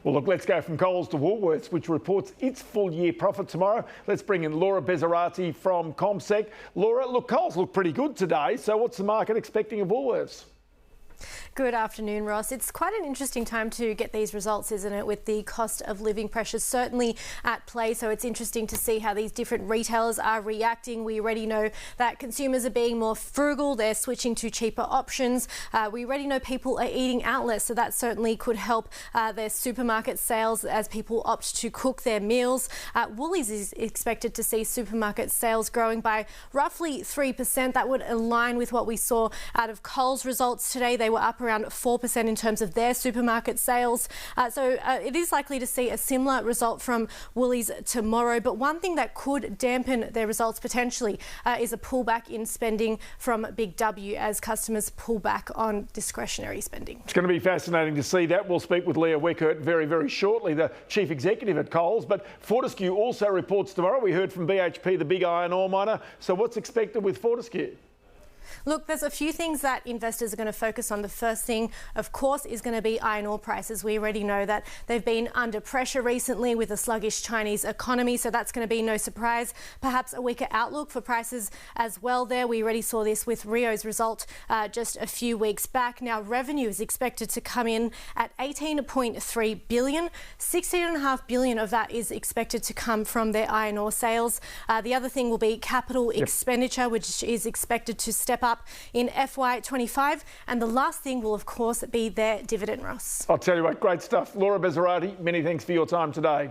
Well, look, let's go from Coles to Woolworths, which reports its full-year profit tomorrow. Let's bring in Laura Besarati from CommSec. Laura, look, Coles look pretty good today, so what's the market expecting of Woolworths? Good afternoon, Ross. It's quite an interesting time to get these results, isn't it, with the cost of living pressures certainly at play. So it's interesting to see how these different retailers are reacting. We already know that consumers are being more frugal. They're switching to cheaper options. We already know people are eating out less, so that certainly could help their supermarket sales as people opt to cook their meals. Woolies is expected to see supermarket sales growing by roughly 3%. That would align with what we saw out of Coles results today. They were up around 4% in terms of their supermarket sales. So it is likely to see a similar result from Woolies tomorrow. But one thing that could dampen their results potentially is a pullback in spending from Big W as customers pull back on discretionary spending. It's going to be fascinating to see that. We'll speak with Leah Weckert very, very shortly, the Chief Executive at Coles. But Fortescue also reports tomorrow. We heard from BHP, the big iron ore miner. So what's expected with Fortescue? Look, there's a few things that investors are going to focus on. The first thing, of course, is going to be iron ore prices. We already know that they've been under pressure recently with a sluggish Chinese economy, so that's going to be no surprise. Perhaps a weaker outlook for prices as well there. We already saw this with Rio's result just a few weeks back. Now, revenue is expected to come in at $18.3 billion. $16.5 billion of that is expected to come from their iron ore sales. The other thing will be capital expenditure, which is expected to step up in FY25, and the last thing will of course be their dividend, Ross. I'll tell you what, great stuff. Laura Besarati, many thanks for your time today.